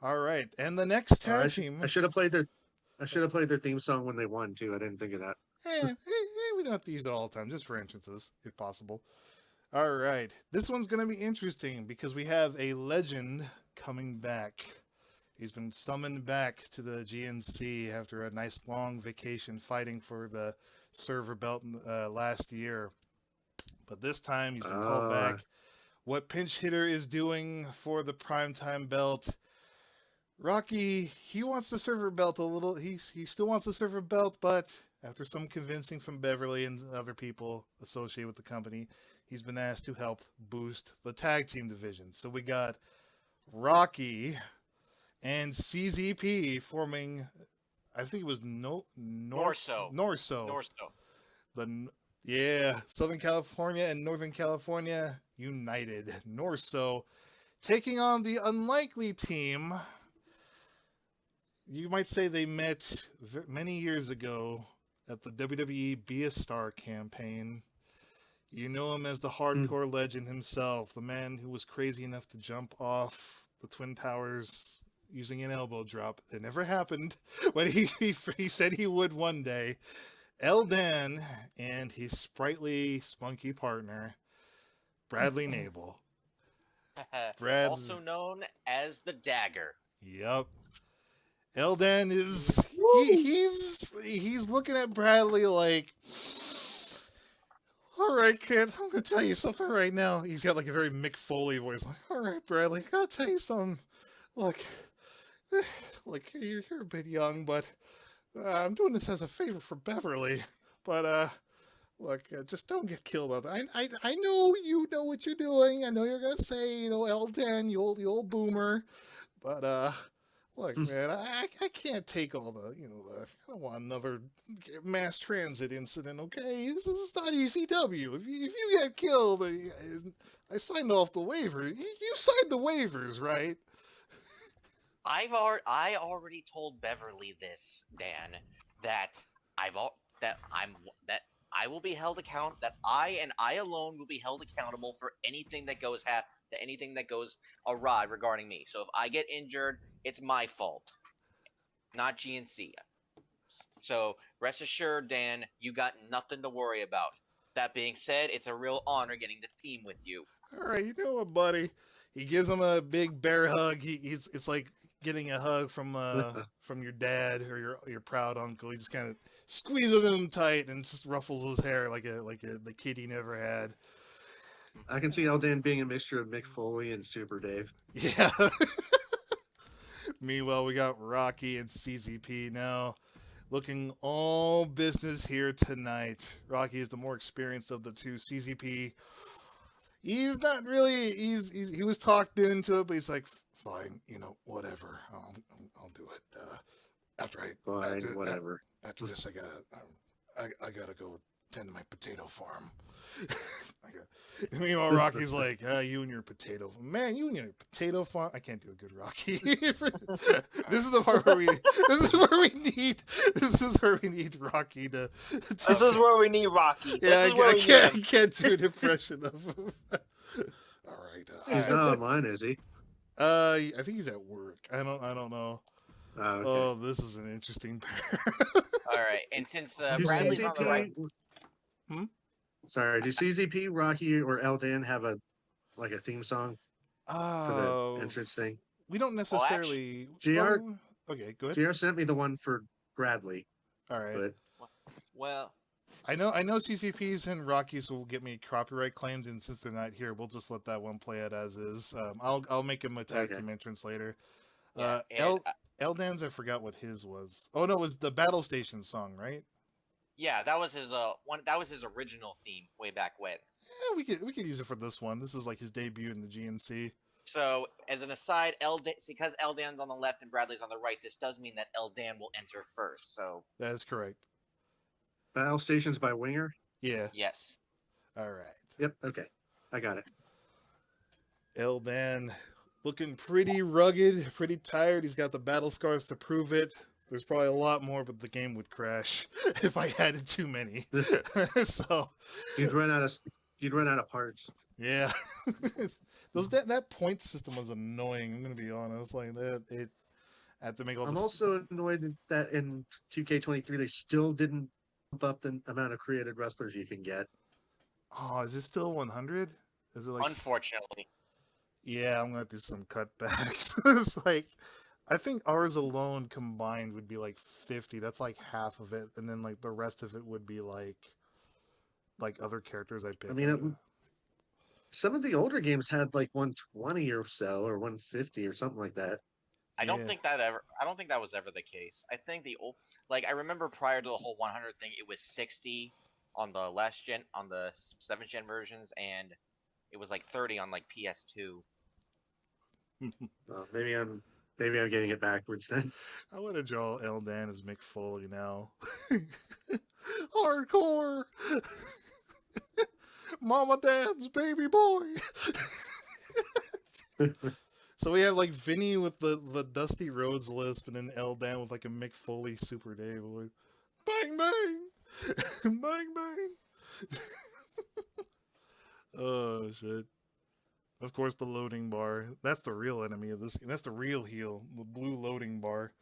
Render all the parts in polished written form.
All right, and the next tag I team. should have played their theme song when they won too. I didn't think of that. We don't have to use it all the time, just for entrances, if possible. All right, this one's going to be interesting because we have a legend coming back. He's been summoned back to the GNC after a nice long vacation fighting for the server belt last year. But this time he's been called Uh, back. What pinch hitter is doing for the primetime belt? Rocky, he wants the server belt a little. He still wants the server belt, but after some convincing from Beverly and other people associated with the company, he's been asked to help boost the tag team division. So we got Rocky and CZP forming. I think it was Norso. Norso. Norso. The yeah, Southern California and Northern California united. Norso taking on the unlikely team. You might say they met many years ago at the WWE Be a Star campaign. You know him as the hardcore legend himself, the man who was crazy enough to jump off the Twin Towers using an elbow drop. It never happened, but he said he would one day. Eldan and his sprightly, spunky partner, Bradley Nable. Also known as the Dagger. Yep. Eldan is he's looking at Bradley like, all right, kid, I'm gonna tell you something right now. He's got like a very Mick Foley voice, like, all right, Bradley, I gotta tell you something. Look, you're a bit young, but I'm doing this as a favor for Beverly. But look, just don't get killed out there. I know you know what you're doing. I know you're gonna say, Eldan, you old boomer, but look, man, I can't take all the, I don't want another mass transit incident, okay? This is not ECW. If you get killed, I signed off the waiver. You signed the waivers, right? I already told Beverly this, Dan, that I will be held account that I and I alone will be held accountable for anything that goes awry regarding me. So if I get injured, it's my fault, not GNC. So rest assured, Dan, you got nothing to worry about. That being said, it's a real honor getting the team with you. All right, you know what, buddy? He gives him a big bear hug. It's like getting a hug from your dad or your proud uncle. He just kind of squeezes him tight and just ruffles his hair like the kid he never had. I can see Eldan being a mixture of Mick Foley and Super Dave. Yeah. Meanwhile, we got Rocky and CZP now. Looking all business here tonight. Rocky is the more experienced of the two. CZP, he's not really. He was talked into it, but he's like, fine, whatever. I'll do it. Whatever. After this, I gotta go tend to my potato farm. Meanwhile, Rocky's like, you and your potato, man, you and your potato farm. I can't do a good Rocky. This is the part where This is where we need Rocky to. This is where we need Rocky. Yeah, I can't do an impression of him. All right. He's not online, is he? I think he's at work. I don't know. Okay. Oh, this is an interesting pair. All right, and since Do Bradley's on the right, Sorry, do CZP, Rocky, or Eldan have a theme song for the entrance thing? We don't necessarily. GR. Okay, good. GR sent me the one for Bradley. All right. But well, I know CCPs and Rockies will get me copyright claimed, and since they're not here, we'll just let that one play it as is. I'll make him a tag team entrance later. yeah, Eldan's, I forgot what his was. Oh no, it was the Battle Station song, right? yeah, that was his one. That was his original theme way back when. Yeah, we could use it for this one. This is like his debut in the GNC. So, as an aside, because Eldan's on the left and Bradley's on the right, this does mean that Eldan will enter first. So That is correct. Battle Stations by Winger? Yeah. yes, All right. Yep, okay. I got it. Eldan looking pretty rugged, pretty tired. He's got the battle scars to prove it. There's probably a lot more, but the game would crash if I added too many. So You'd run out of parts. yeah, that point system was annoying. I'm gonna be honest. Like that, it had to make all. I'm also annoyed that in 2K23 they still didn't bump up the amount of created wrestlers you can get. Oh, is it still 100? Is it like? Unfortunately. Yeah, I'm gonna have to do some cutbacks. It's like, I think ours alone combined would be like 50. That's like half of it, and then like the rest of it would be like other characters I pick. I mean, some of the older games had like 120 or so, or 150 or something like that. I don't think that was ever the case. I think I remember prior to the whole 100 thing, it was 60 on the last gen, on the 7th gen versions, and it was like 30 on like PS2. Maybe I'm getting it backwards then. I want to draw Eldan as Mick Foley now. Hardcore. Mama Dad's baby boy. So we have like Vinny with the Dusty Rhodes lisp, and then Eldan with like a Mick Foley Super Dave voice. Bang bang, bang bang. Oh shit. Of course, the loading bar. That's the real enemy of this. That's the real heel. The blue loading bar.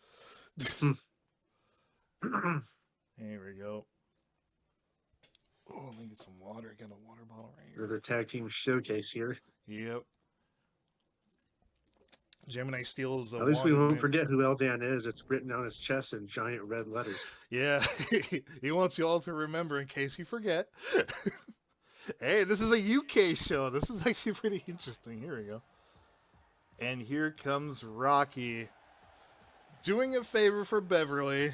Here we go. Oh, let me get some water. I got a water bottle right here. There's a tag team showcase here. Yep. Gemini steals. At least we won't forget who Eldan is. It's written on his chest in giant red letters. Yeah, he wants you all to remember in case you forget. Hey, this is a UK show. This is actually pretty interesting. Here we go. And here comes Rocky doing a favor for Beverly.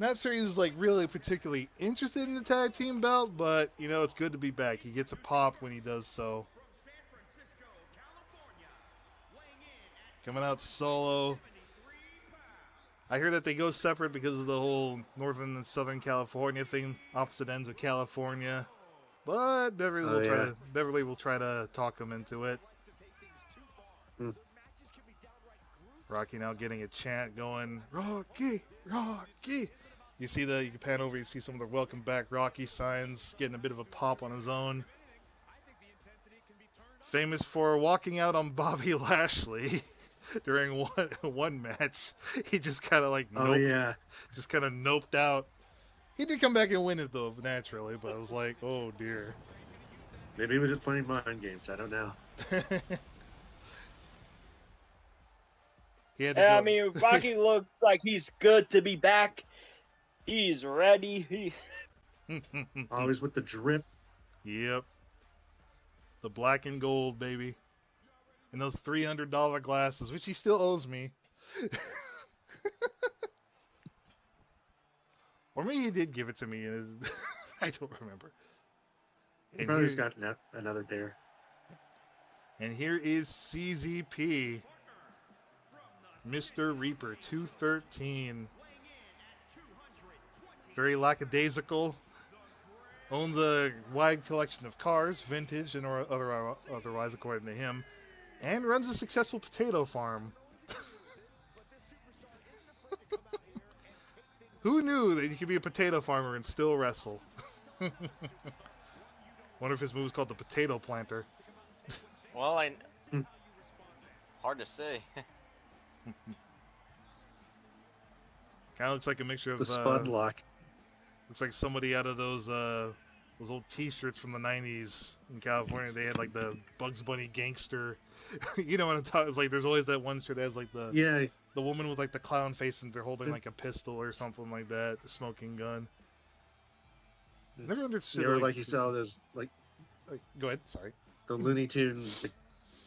Not sure he's like really particularly interested in the tag team belt, but you know, it's good to be back. He gets a pop when he does so. Coming out solo. I hear that they go separate because of the whole Northern and Southern California thing, opposite ends of California. But Beverly will try to talk him into it. Rocky now getting a chant going, Rocky, Rocky. You can pan over, you see some of the welcome back Rocky signs, getting a bit of a pop on his own. Famous for walking out on Bobby Lashley during one match. He just kind of like just kind of noped out. He did come back and win it though, naturally, but I was like, oh dear. Maybe he was just playing mind games. I don't know. I mean, Rocky looks like he's good to be back. He's ready. Always with the drip. Yep. The black and gold, baby. And those $300 glasses, which he still owes me. Or maybe he did give it to me. I don't remember. He probably got another pair. And here is CZP. Mr. Reaper, 213. Very lackadaisical. Owns a wide collection of cars, vintage and otherwise, according to him. And runs a successful potato farm. Who knew that you could be a potato farmer and still wrestle? Wonder if his move is called the potato planter. Well, hard to say. Kind of looks like a mixture of the Spud Lock. Looks like somebody out of those old T-shirts from the '90s in California. They had like the Bugs Bunny gangster. You know what I'm talking? It's like there's always that one shirt that has like the woman with like the clown face and they're holding like a pistol or something like that, the smoking gun. Never understood. Yeah, like you saw those like. Go ahead. Sorry. The Looney Tunes,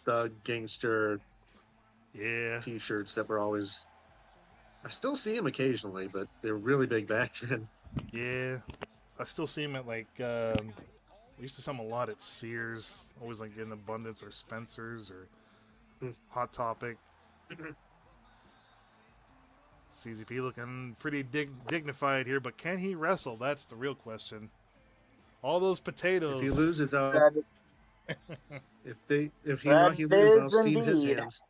the gangster. Yeah. T-shirts that were always. I still see them occasionally, but they're really big back then. Yeah, I still see them at like. I used to see them a lot at Sears, always like in Abundance or Spencer's or Hot Topic. CZP looking pretty dignified here, but can he wrestle? That's the real question. All those potatoes. If he loses, if Rocky loses, I'll steam his hands.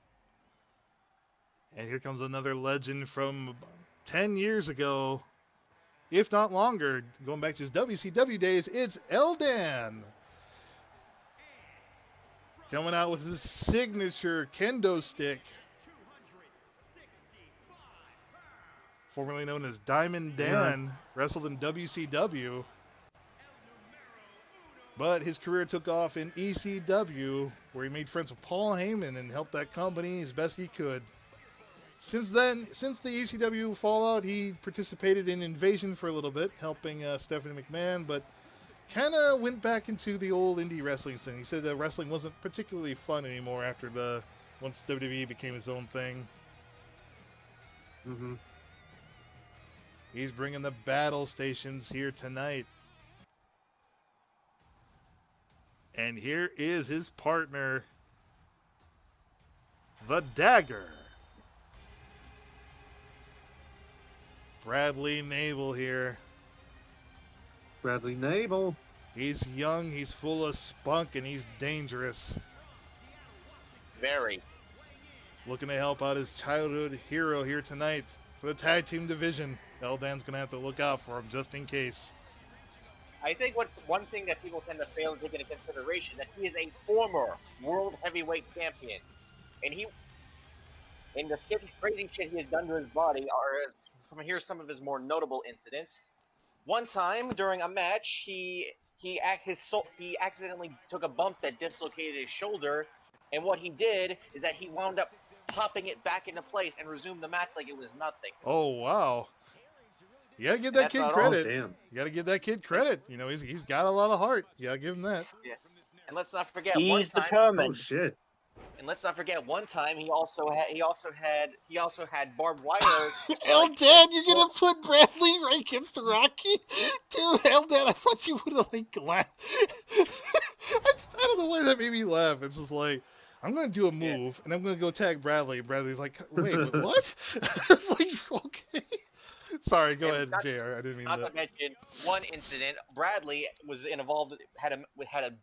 And here comes another legend from 10 years ago, if not longer, going back to his WCW days. It's Eldan. coming out with his signature kendo stick, formerly known as Diamond Dan, wrestled in WCW. But his career took off in ECW, where he made friends with Paul Heyman and helped that company as best he could. Since the ECW fallout, he participated in Invasion for a little bit, helping Stephanie McMahon, but kind of went back into the old indie wrestling thing. He said that wrestling wasn't particularly fun anymore once WWE became his own thing. Mm-hmm. He's bringing the battle stations here tonight. And here is his partner, the Dagger. Bradley Nabel here. Bradley Nabel. He's young, he's full of spunk, and he's dangerous. Very. Looking to help out his childhood hero here tonight for the tag team division. Eldan's going to have to look out for him just in case. I think one thing that people tend to fail to take into consideration that he is a former world heavyweight champion, and the crazy shit he has done to his body here's some of his more notable incidents. One time during a match, he accidentally took a bump that dislocated his shoulder, and what he did is that he wound up popping it back into place and resumed the match like it was nothing. Oh, wow. You gotta give that kid credit. Damn. You gotta give that kid credit. You know, he's got a lot of heart. You gotta give him that. Yeah. And let's not forget He's one time. determined. Oh shit. And let's not forget one time he also had barbed wire. Eldan, you're gonna put Bradley right against Rocky? Dude, Eldan, I thought you would have laughed. I don't know why that made me laugh. It's just like, I'm gonna do a move and I'm gonna go tag Bradley. And Bradley's like, wait, what? Like, okay. Sorry, go ahead, JR. I didn't mean Not that. to mention one incident. Bradley was involved. Had a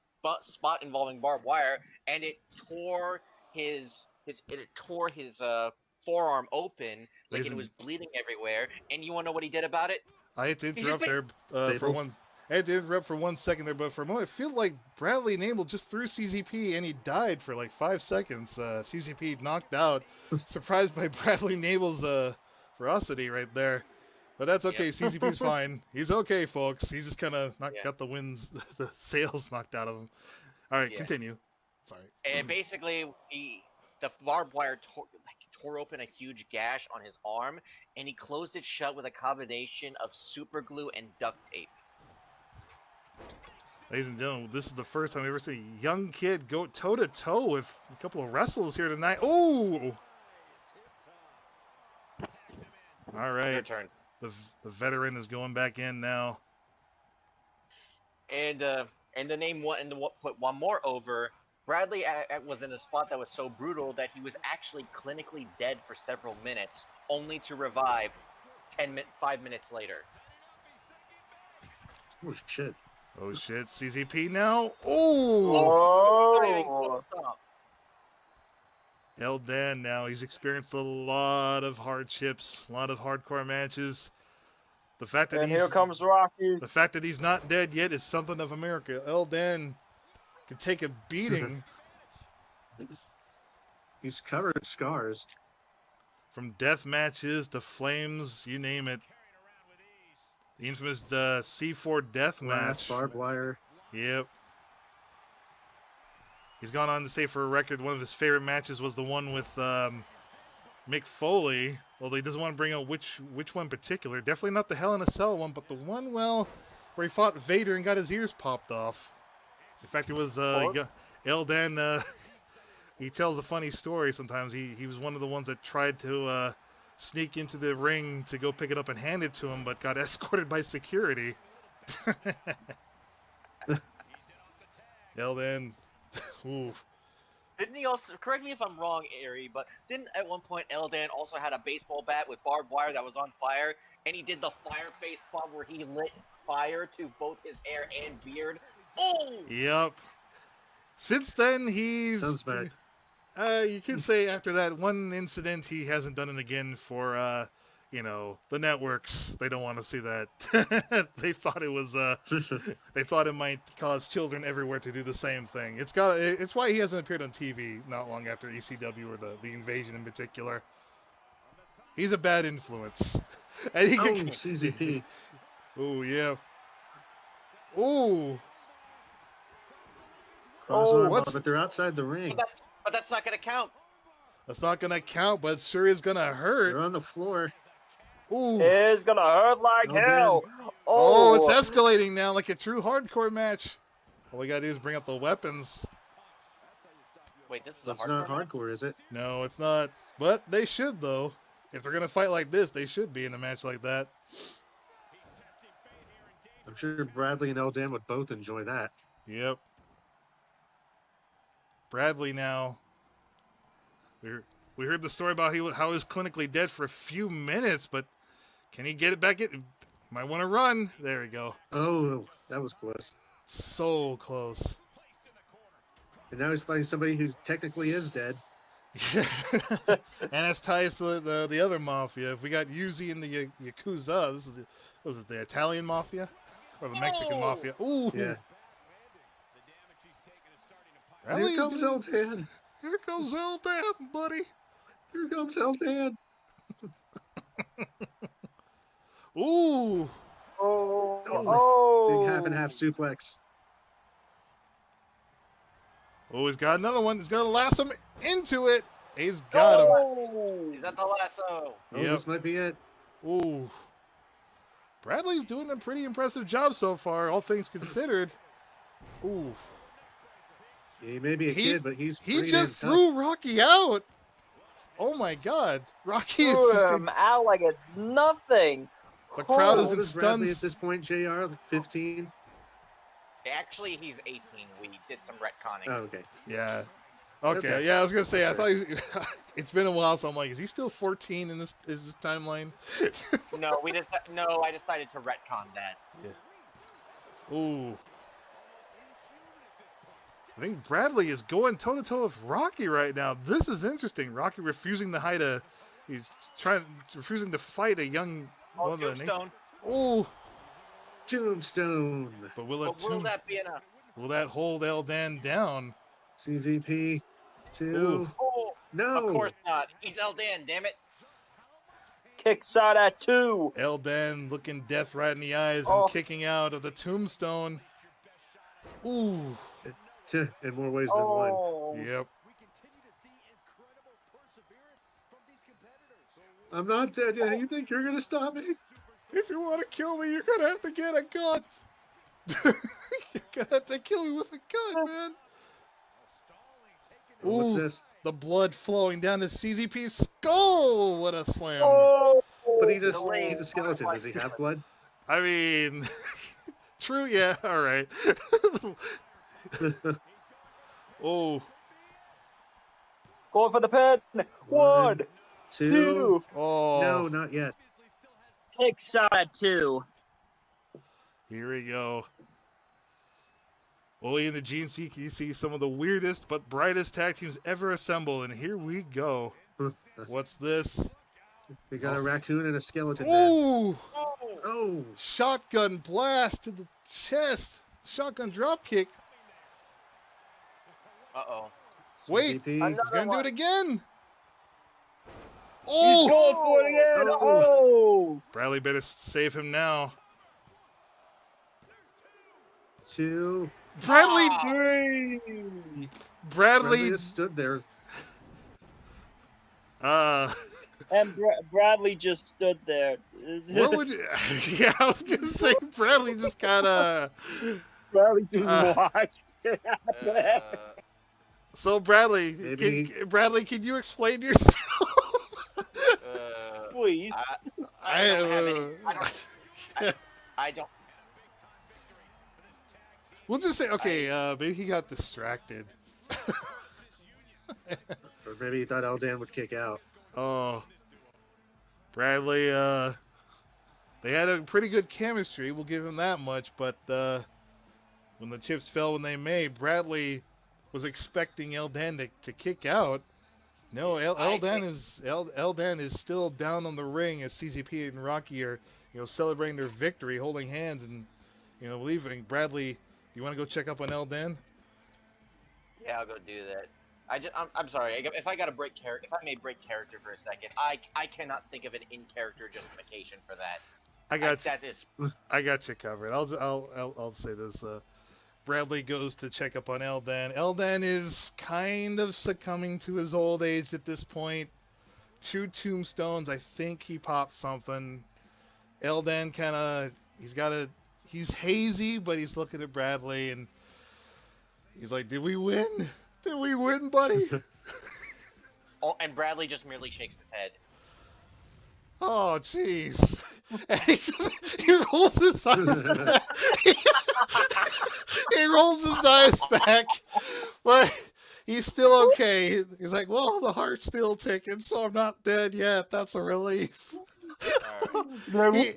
spot involving barbed wire, and it tore his forearm open, like it was bleeding everywhere. And you want to know what he did about it? I had to interrupt there for one. I had to interrupt for 1 second there, but for a moment, it feels like Bradley Nabel just threw CZP and he died for like 5 seconds. CZP knocked out, surprised by Bradley Nabel's ferocity right there. But that's okay. Yep. CZP's fine. He's okay, folks. He just kind of got the sails knocked out of him. All right, continue. Sorry. And basically, the barbed wire tore open a huge gash on his arm, and he closed it shut with a combination of super glue and duct tape. Ladies and gentlemen, this is the first time I've ever seen a young kid go toe-to-toe with a couple of wrestlers here tonight. Oh! All right. Your turn. The veteran is going back in now. And to name one, and to put one more over, Bradley was in a spot that was so brutal that he was actually clinically dead for several minutes, only to revive 5 minutes later. Oh shit. Oh shit, CZP now. Oh! Eldan now. He's experienced a lot of hardships, a lot of hardcore matches. The fact that here comes Rocky. The fact that he's not dead yet is something of a miracle. Eldan could take a beating. He's covered in scars. From death matches to flames, you name it. The infamous C4 death match. Barbed wire. Yep. He's gone on to say for a record one of his favorite matches was the one with Mick Foley. Although he doesn't want to bring up which one in particular. Definitely not the Hell in a Cell one, but the one, where he fought Vader and got his ears popped off. In fact, it was Eldan. He tells a funny story sometimes. He was one of the ones that tried to sneak into the ring to go pick it up and hand it to him, but got escorted by security. Eldan. Ooh. Didn't he also, correct me if I'm wrong, Ari, but didn't at one point Eldan also had a baseball bat with barbed wire that was on fire, and he did the fire face spot where he lit fire to both his hair and beard? Oh! Yep. Since then, Sounds bad. You could say after that one incident, he hasn't done it again for the networks, they don't want to see that. They thought it was, they thought it might cause children everywhere to do the same thing. It's why he hasn't appeared on TV not long after ECW or the Invasion in particular. He's a bad influence. And CZP. Oh, yeah. Oh. Crossover, but they're outside the ring. But that's not going to count. That's not going to count, but it sure is going to hurt. They're on the floor. Ooh. It's gonna hurt like hell. Oh, it's escalating now like a true hardcore match. All we gotta do is bring up the weapons. Wait, this is It's a hardcore not match? hardcore, is it? No, it's not. But they should, though. If they're gonna fight like this, they should be in a match like that. I'm sure Bradley and Eldan would both enjoy that. Yep. Bradley now. We heard the story about how he was clinically dead for a few minutes, but can he get it back in? Might want to run. There we go. Oh, that was close. So close. And now he's fighting somebody who technically is dead. And that's ties to the other mafia. If we got Yuzi and the Yakuza, was it the Italian mafia? Or the Mexican mafia? Ooh. Yeah. Bradley's Here comes Eldan. Here comes Eldan, buddy. Here comes Eldan. Ooh. Oh. Big half and half suplex. Oh, he's got another one. He's going to lasso him into it. He's got him. Is that the lasso? Oh, Yep. this might be it. Ooh. Bradley's doing a pretty impressive job so far, all things considered. Ooh. He may be a kid, but he's he pretty just damn threw Rocky out. Oh my God, Rocky is Threw just, him out like it's nothing. the crowd How is old in is Bradley at stuns. this point, JR? 15? Actually, he's 18. We did some retconning. Oh, okay. Yeah. Okay. Okay. Yeah, I was gonna say. I thought he was, it's been a while, so I'm like, is he still 14 in this? Is this timeline? I decided to retcon that. Yeah. Ooh. I think Bradley is going toe-to-toe with Rocky right now. This is interesting. Rocky refusing to hide he's refusing to fight a young one of the Tombstone. Ooh. Tombstone. But will that be enough? will that hold Eldan down? CZP. 2. Ooh. Oh, No. of course not. He's Eldan, damn it. Kicks out at 2. Eldan looking death right in the eyes Oh. and kicking out of the tombstone. Ooh. In more ways than one. Oh. Yep. I'm not dead yet. You think you're going to stop me? If you want to kill me, you're going to have to get a gun. You're going to have to kill me with a gun, man. Oh, what's Ooh, this? the blood flowing down to CZP's skull. What a slam. Oh. But he's a Delayed skeleton. Does he have blood? I mean, true, yeah, all right. Oh, Going for the pin. 1, 2. 2. oh. No, not yet. Kicks out at 2. Here we go. Only in the GNC can you see some of the weirdest but brightest tag teams ever assembled, and here we go. What's this? We got a raccoon and a skeleton man. Ooh! Oh, Shotgun blast to the chest. Shotgun drop kick. Uh-oh. Wait, CZP. he's gonna do it again. He's Oh! going for it again. Oh. Oh. Bradley better save him now. 2. Bradley, Ah. 3. Bradley, just stood there. And Bradley just stood there. what would you, yeah, I was gonna say Bradley just kinda, Bradley just watched. Uh, so Bradley, Maybe- Bradley, can you explain yourself? Please. I don't have any. I don't. We'll just say, okay, maybe he got distracted. Or maybe he thought Eldan would kick out. Oh, Bradley, they had a pretty good chemistry. We'll give him that much. But when the chips fell when they may, Bradley was expecting Eldan to kick out. No, I Eldan think is Eldan is still down on the ring as CCP and Rocky are, celebrating their victory, holding hands and, leaving. Bradley, you want to go check up on Eldan? yeah, I'll go do that. I'm sorry. If I got to break character, if I may break character for a second, I cannot think of an in character justification for that. I got you. That is I got you covered. I'll say this. Bradley goes to check up on Eldan. Eldan is kind of succumbing to his old age at this point. 2 tombstones. I think he popped something. Eldan he's hazy, but he's looking at Bradley and he's like, "Did we win? Did we win, buddy?" oh, and Bradley just merely shakes his head. Oh, jeez. And he rolls his eyes back. He rolls his eyes back, but he's still okay. He's like, well, the heart's still ticking, so I'm not dead yet. That's a relief. He-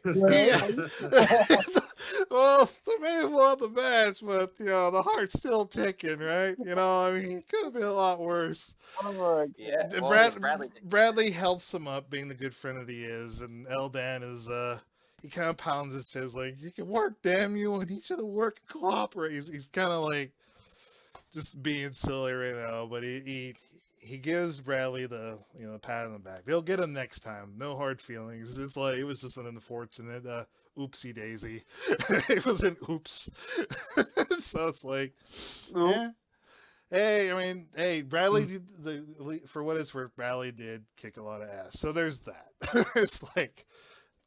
well, they may have won the match, but, the heart's still ticking, right? I mean, it could have been a lot worse. Yeah, well, Bradley, Bradley helps him up, being the good friend that he is, and Eldan is, he kind of pounds his chest like, you can work, damn you, and each other work and cooperate. He's kind of like just being silly right now, but he gives Bradley the pat on the back. They'll get him next time. No hard feelings. It's like it was just an unfortunate oopsie daisy. It was an oops. So it's like, yeah. Hey, I mean, Bradley did for what it's worth, Bradley did kick a lot of ass. So there's that. It's like,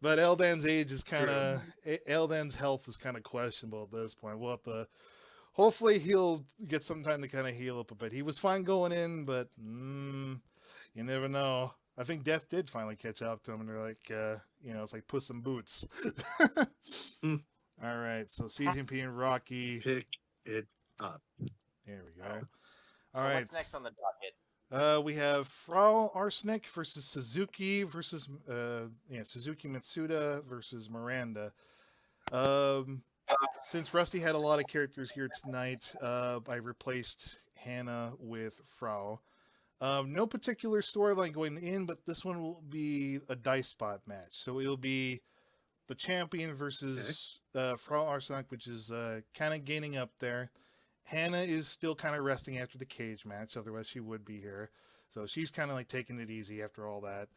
but Eldan's age is Eldan's health is kind of questionable at this point. We'll have to. Hopefully he'll get some time to kind of heal up a bit. He was fine going in, but you never know. I think Death did finally catch up to him, and they're like, it's like Puss in Boots. All right, so CZP and Rocky. Pick it up. There we go. So All right. what's next on the docket? We have Frau Arsenic versus Suzuki versus Suzuki Mitsuda versus Miranda. Since Rusty had a lot of characters here tonight, I replaced Hannah with Frau. No particular storyline going in, but this one will be a dice spot match. So it'll be the champion versus Frau Arsenic, which is kind of gaining up there. Hannah is still kind of resting after the cage match, otherwise she would be here. So she's kind of like taking it easy after all that.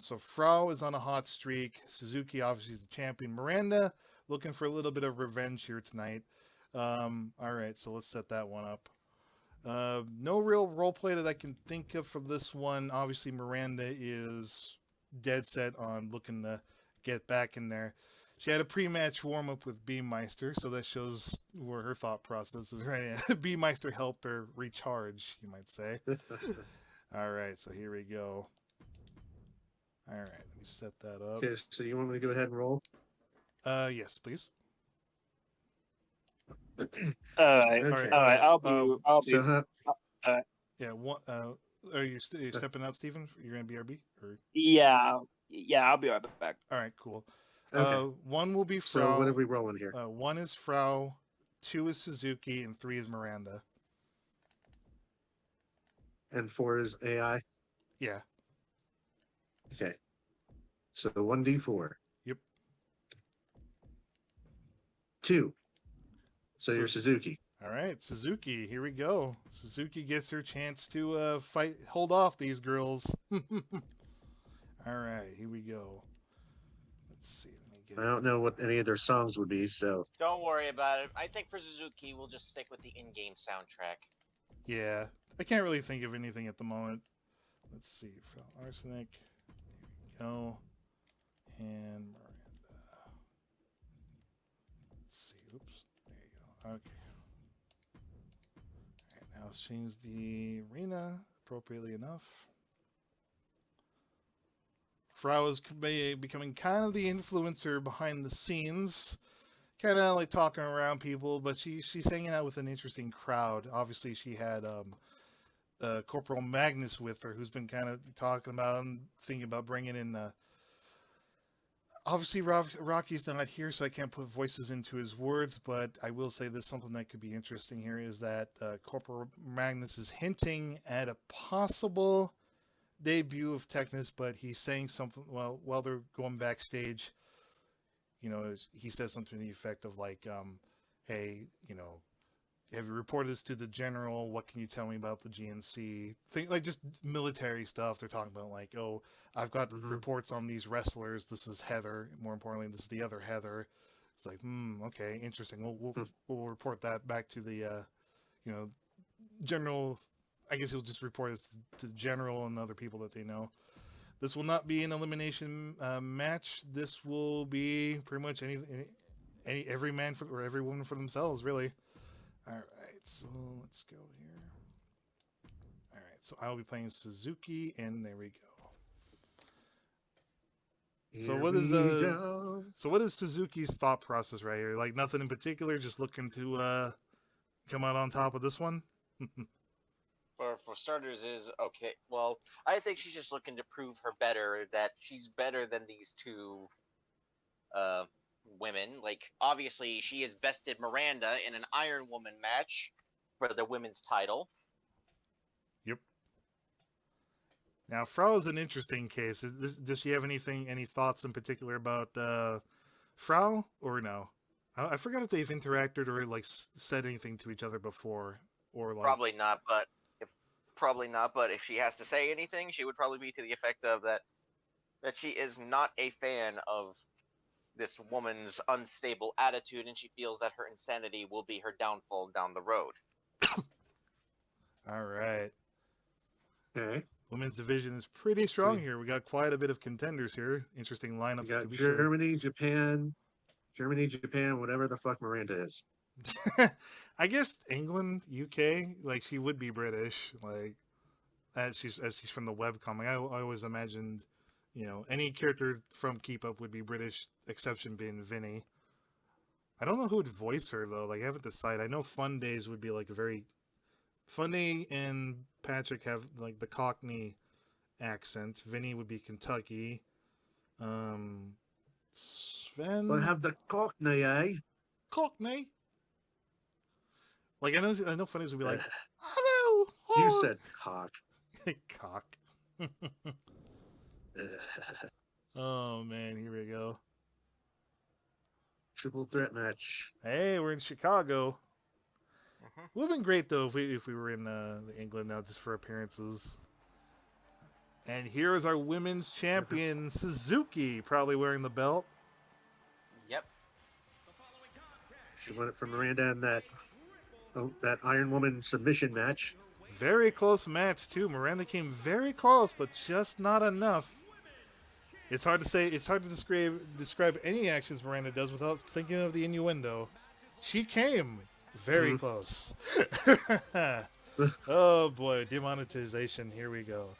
So Frau is on a hot streak. Suzuki obviously is the champion. Miranda looking for a little bit of revenge here tonight. All right, so let's set that one up. No real role play that I can think of for this one. Obviously, Miranda is dead set on looking to get back in there. She had a pre-match warm-up with Beammeister, so that shows where her thought process is right. Beammeister helped her recharge, you might say. All right, so here we go. All right, let me set that up. Okay, so you want me to go ahead and roll? Yes, please. All right. Okay. All right. I'll be. So, Yeah. Are you stepping out, Stephen? You're gonna BRB or? Yeah. I'll be right back. All right, cool. okay. One will be Frau. So what are we rolling here? 1 is Frau, 2 is Suzuki, and 3 is Miranda. And 4 is AI? Yeah. Okay. So 1d4. Yep. 2. So you're Suzuki. All right, Suzuki. Here we go. Suzuki gets her chance to hold off these girls. All right, here we go. Let's see. I don't know what any of their songs would be, so. Don't worry about it. I think for Suzuki, we'll just stick with the in-game soundtrack. Yeah, I can't really think of anything at the moment. Let's see. Frau Arsenic. Here we go. And Miranda. Let's see. Oops. There you go. Okay. All right, now let's change the arena appropriately enough. Frau is becoming kind of the influencer behind the scenes, kind of like talking around people, but she's hanging out with an interesting crowd. Obviously, she had Corporal Magnus with her, who's been kind of talking about and thinking about bringing in. Obviously, Rocky's not here, so I can't put voices into his words, but I will say there's something that could be interesting here is that Corporal Magnus is hinting at a possible debut of Technus, but he's saying something while they're going backstage. He says something to the effect of like, "Hey, have you reported this to the general? What can you tell me about the GNC?" Like just military stuff. They're talking about like, "Oh, I've got reports on these wrestlers. This is Heather. More importantly, this is the other Heather." It's like, okay, interesting. We'll report that back to the, general. I guess he'll just report it to the general and other people that they know. This will not be an elimination match. This will be pretty much every man or every woman for themselves, really. All right, so let's go here. All right, so I'll be playing Suzuki, and there we go. So what is Suzuki's thought process right here? Like nothing in particular, just looking to come out on top of this one. For starters, is okay. Well, I think she's just looking to prove that she's better than these two women. Like obviously, she has bested Miranda in an Iron Woman match for the women's title. Yep. Now, Frau is an interesting case. Does she have any thoughts in particular about Frau, or no? I forgot if they've interacted or like said anything to each other before, or like probably not. But if she has to say anything, she would probably be to the effect of that she is not a fan of this woman's unstable attitude, and she feels that her insanity will be her downfall down the road. All right. Okay. Women's division is pretty strong here. We got quite a bit of contenders here. Interesting lineup. We got Germany, Japan, whatever the fuck Miranda is. I guess England, UK, like she would be British, like as she's from the webcomic. I always imagined, any character from Keep Up would be British, exception being Vinny. I don't know who would voice her though. Like I haven't decided. I know Fun Days would be like a very Funny and Patrick have like the Cockney accent. Vinny would be Kentucky. Sven. But have the Cockney, eh? Cockney. Like I know Funnies would be like, hello. You said cock. Cock. Oh man, here we go. Triple threat match. Hey, we're in Chicago. Would have been great though if we were in England now just for appearances. And here is our women's champion Suzuki, probably wearing the belt. Yep. She won it from Miranda in that Iron Woman submission match. Very close match too. Miranda came very close, but just not enough. It's hard to say. It's hard to describe any actions Miranda does without thinking of the innuendo. She came very close. Oh boy, demonetization. Here we go.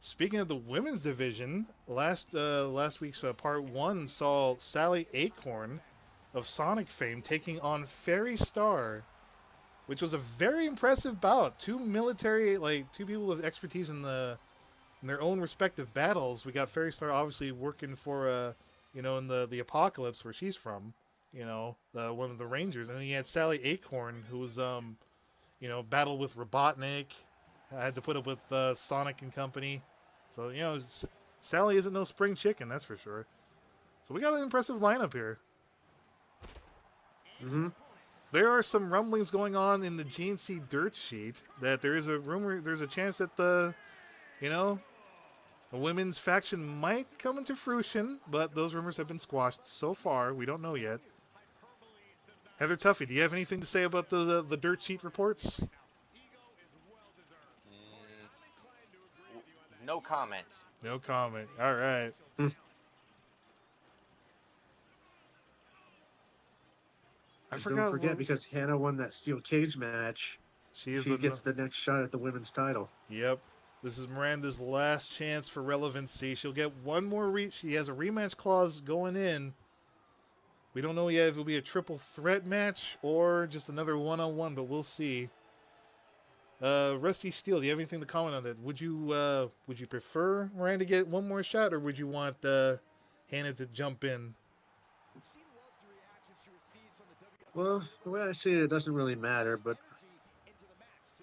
Speaking of the women's division, last week's part 1 saw Sally Acorn of Sonic fame taking on Fairy Star, which was a very impressive bout. Two people with expertise in their own respective battles. We got Fairy Star obviously working for in the Apocalypse where she's from, one of the Rangers, and then you had Sally Acorn who was battled with Robotnik, had to put up with Sonic and company. So Sally isn't no spring chicken, that's for sure. So we got an impressive lineup here. There are some rumblings going on in the GNC dirt sheet that there's a chance that a women's faction might come into fruition, but those rumors have been squashed so far. We don't know yet. Heather Tuffy, do you have anything to say about the dirt sheet reports? No comment. No comment. All right. Don't forget, because Hannah won that steel cage match, she gets the next shot at the women's title. Yep. This is Miranda's last chance for relevancy. She'll get one more she has a rematch clause going in. We don't know yet if it'll be a triple threat match or just another one-on-one, but we'll see. Rusty Steele, do you have anything to comment on that? Would you prefer Miranda get one more shot, or would you want Hannah to jump in? Well, the way I see it, it doesn't really matter, but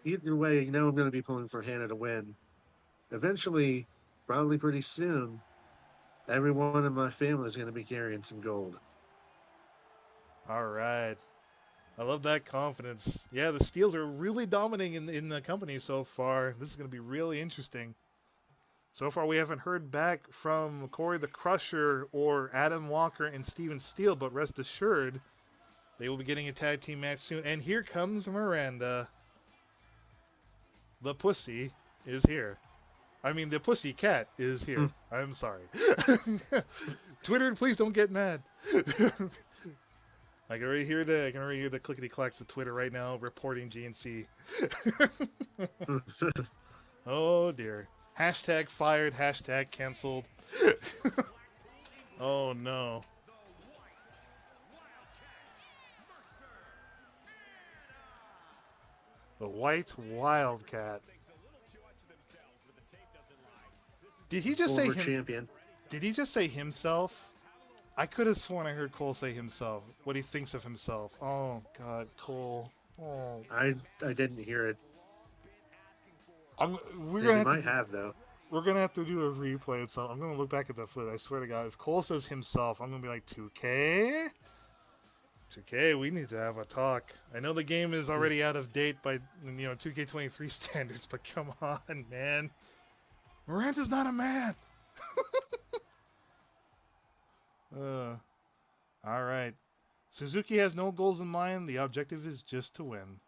either way, you know I'm going to be pulling for Hannah to win. Eventually, probably pretty soon, everyone in my family is going to be carrying some gold. All right. I love that confidence. Yeah, the Steels are really dominating in the company so far. This is going to be really interesting. So far, we haven't heard back from Corey the Crusher or Adam Walker and Steven Steele, but rest assured, they will be getting a tag team match soon. And here comes Miranda. The pussy is here. I mean, the pussy cat is here. I'm sorry. Twitter, please don't get mad. I can already hear the clickety clacks of Twitter right now reporting GNC. Oh dear. Hashtag fired. Hashtag canceled. Oh no. The White Wildcat. Did he just say Former him? champion. Did he just say himself? I could have sworn I heard Cole say himself. What he thinks of himself. Oh God, Cole. Oh. I didn't hear it. We're Yeah, gonna you have might to. have though. We're gonna have to do a replay and so I'm gonna look back at the footage. I swear to God, if Cole says himself, I'm gonna be like 2K. 2K, we need to have a talk. I know the game is already out of date by 2K23 standards, but come on, man. Miranda's not a man. All right. Suzuki has no goals in mind. The objective is just to win.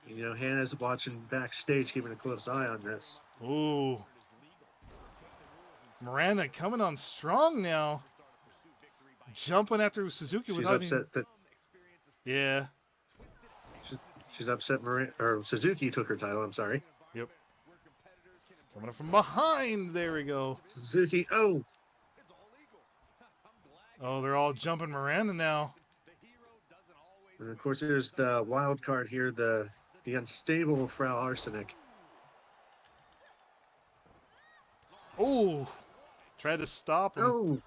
You know, Hannah's watching backstage, keeping a close eye on this. Ooh. Miranda coming on strong now. Jumping after Suzuki She's without upset even... Yeah. She's upset Suzuki took her title, I'm sorry. Yep. Coming up from behind. There we go. Suzuki, oh! Oh, they're all jumping Miranda now. And of course, there's the wild card here, the unstable Frau Arsenic. Oh, tried to stop him. Oh!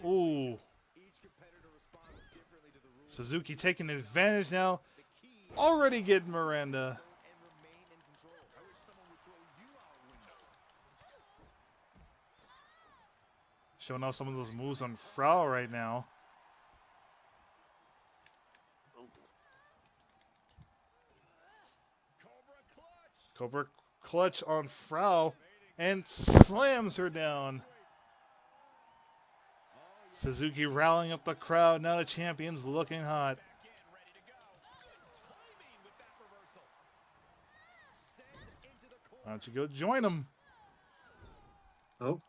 Ooh. Suzuki taking advantage now. Already getting Miranda. Showing off some of those moves on Frau right now. Cobra clutch on Frau and slams her down. Suzuki rallying up the crowd. Now the champion's looking hot. Why don't you go join him? Oh.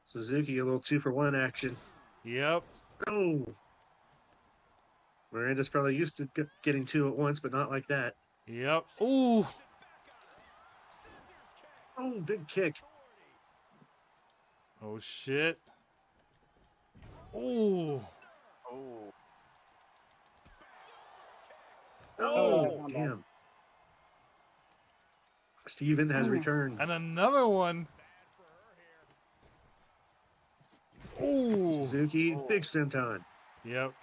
Suzuki, a little 2-for-1 action. Yep. Oh! Miranda's probably used to getting two at once, but not like that. Yep. Ooh. Oh, big kick. Oh, shit. Ooh. Oh. Oh, damn. Steven has returned. And another one. Ooh. Suzuki, big senton. Yep.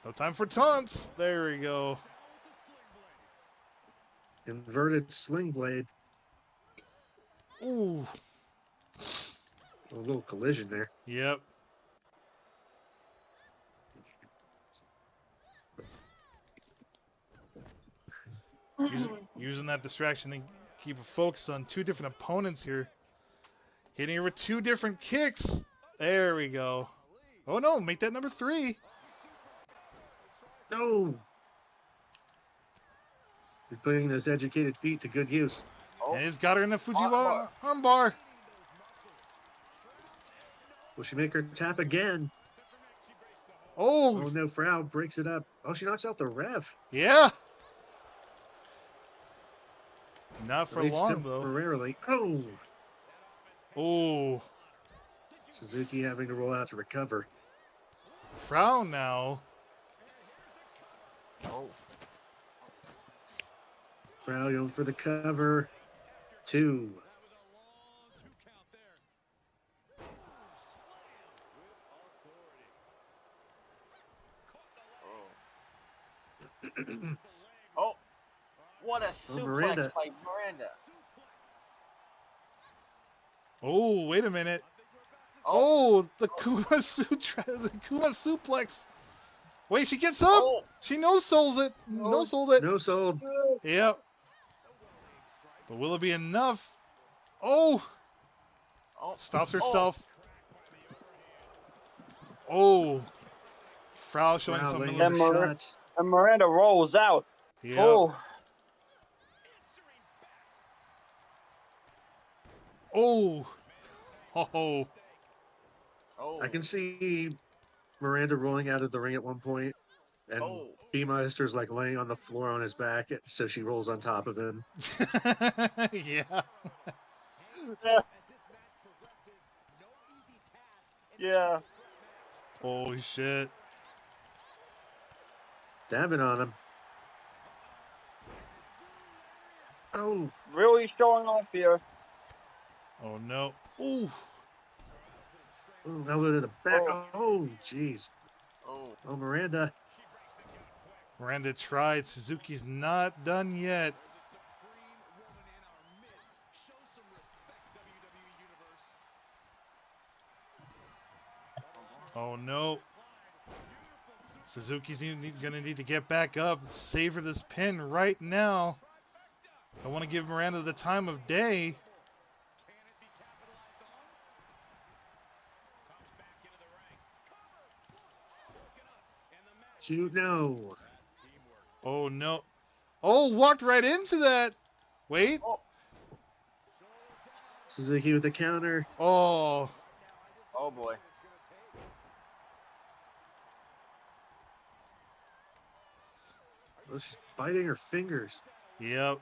No time for taunts. There we go. Inverted sling blade. Ooh. A little collision there. Yep. Using that distraction to keep a focus on two different opponents here. Hitting her with two different kicks. There we go. Oh no, make that number 3. No! You're putting those educated feet to good use. And he's got her in the Fujiwara armbar. Will she make her tap again? Oh. Oh no, Frau breaks it up. Oh, she knocks out the ref. Yeah. Not for At least long, though. temporarily. Oh! Oh. Suzuki having to roll out to recover. Frau now. Oh. Frau going for the cover. 2. Oh, what a suplex Miranda. by Miranda. Oh, wait a minute. Oh, Oh, the Kuma Sutra, the Kuma suplex. Wait, she gets up. oh, She no-souls it. No-sold it. No sold. Yep. But will it be enough? Oh, oh. stops Oh, herself. Oh, Frau showing Frau some laying moves. her And, Mir- shots. and Miranda rolls out. Yep. Oh, Oh. Oh. oh, I can see Miranda rolling out of the ring at one point, and oh. B-Meister's like laying on the floor on his back, so she rolls on top of him. Yeah. yeah. Yeah. Holy shit. Dabbing on him. Oh, Really showing off here. Oh no. Ooh. oh, elbow to the back. Oh. Oh, jeez. Oh, Oh, Miranda. Miranda tried. Suzuki's not done yet. Oh no. Suzuki's gonna need to get back up, savor this pin right now. I want to give Miranda the time of day. You know. Oh no. Oh, walked right into that. Wait. Suzuki with the counter. Oh. oh boy. Oh, she's biting her fingers. Yep.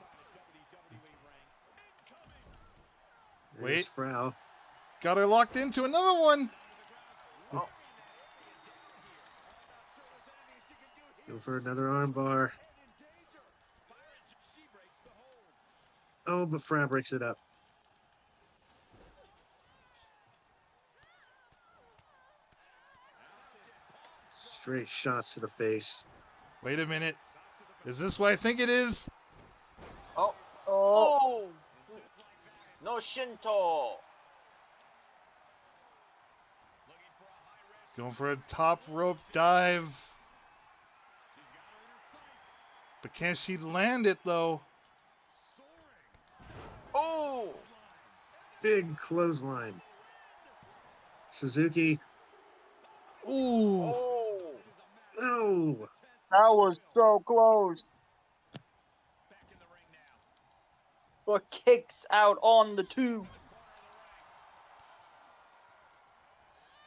There's Wait. Frau. Got her locked into another one. Go for another armbar. Oh, but Frau breaks it up. Straight shots to the face. Wait a minute. Is this what I think it is? Oh, Oh. oh. No Shinto. Going for a top rope dive. But can she land it though? Oh, Big clothesline. Suzuki. Ooh. oh. Oh, That was so close. But kicks out on the 2.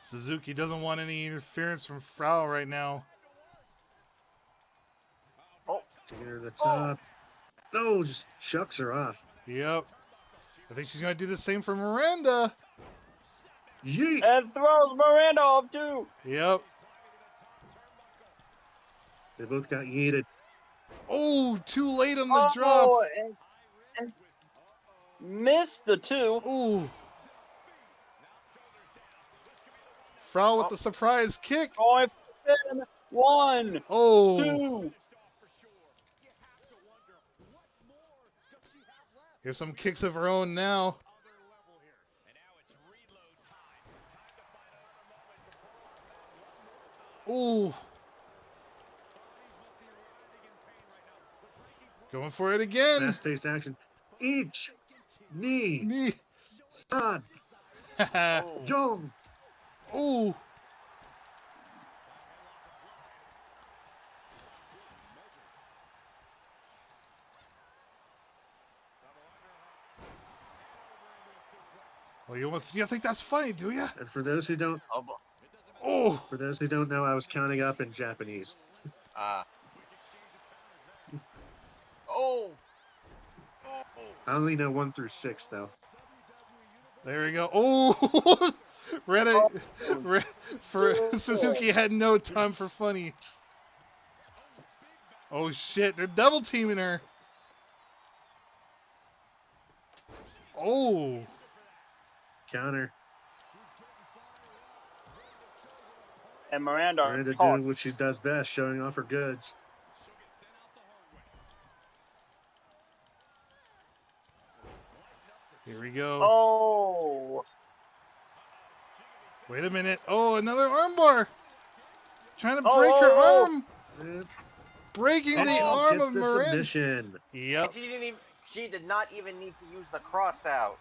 Suzuki doesn't want any interference from Frau right now. Oh, taking her to the top. Oh, just chucks her off. Yep. I think she's going to do the same for Miranda. Yeet. And throws Miranda off too. Yep. They both got yeeted. Oh, too late on the drop. And missed the 2. Ooh. Frau with the surprise kick. Going for pin. 1, Oh. 2. Here's some kicks of her own now. Ooh. Going for it again. Fast-paced action. Each knee. Knee. San. oh. Jong. Ooh. Oh, you think that's funny, do you? And for those who don't, Oh, bo- Oh. for those who don't know, I was counting up in Japanese. ah. Oh. Oh. I only know 1 through 6 though. There we go. Oh. For Suzuki had no time for funny. Oh shit, they're double teaming her. Oh, Counter. And Miranda Miranda caught. doing what she does best, showing off her goods. here we go. Oh, Wait a minute. Oh, another armbar. Trying to break her Oh. arm. And Breaking the Oh, arm gets of the Miranda. submission. Yep. And she did not even need to use the cross out.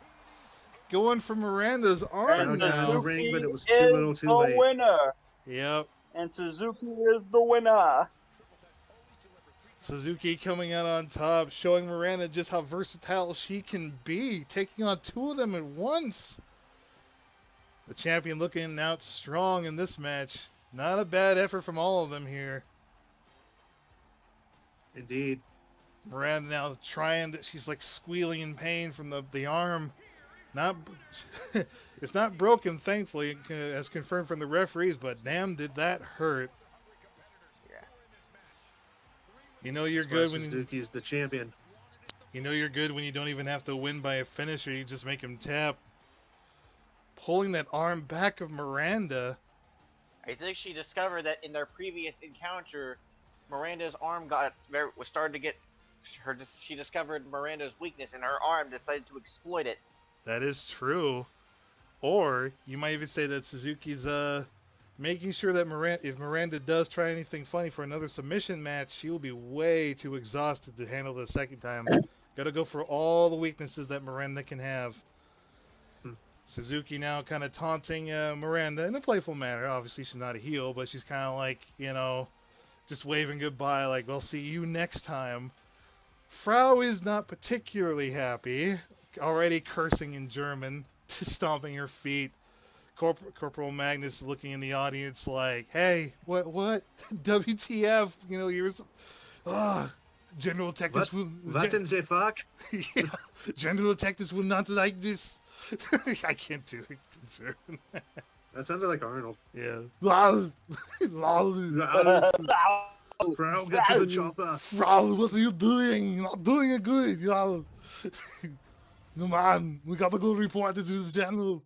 Going for Miranda's arm and Found her in the now. ring, but it was Suzuki too is little too the late. winner. Yep. And Suzuki is the winner. Suzuki coming out on top, showing Miranda just how versatile she can be, taking on two of them at once. The champion looking out strong in this match. Not a bad effort from all of them here. Indeed. Miranda now trying that she's like squealing in pain from the arm. Not it's not broken, thankfully, as confirmed from the referees, but damn did that hurt. Yeah. You know you're That's why good when Suzuki's the champion. you know you're good when you don't even have to win by a finisher, you just make him tap. Pulling that arm back of Miranda. I think she discovered that in their previous encounter, Miranda's arm was starting to get her. She discovered Miranda's weakness, and her arm decided to exploit it. That is true. Or you might even say that Suzuki's making sure that if Miranda does try anything funny for another submission match, she will be way too exhausted to handle the second time. Gotta go for all the weaknesses that Miranda can have. Suzuki now kind of taunting Miranda in a playful manner. Obviously, she's not a heel, but she's kind of like, just waving goodbye, like, we'll see you next time. Frau is not particularly happy, already cursing in German, stomping her feet. Corporal Magnus looking in the audience like, hey, what? WTF? General Tactus will... What in the fuck? Yeah, General Tactus will not like this. I can't do it. That sounded like Arnold. Yeah. Lol. Lol. Frau, get to the chopper. Frau, what are you doing? You're not doing it good. Lol. No, man. We got to go report it to the general.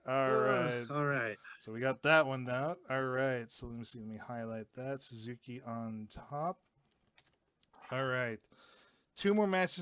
All right. All right. So we got that one down. All right. So let me see. Let me highlight that. Suzuki on top. All right. Two more matches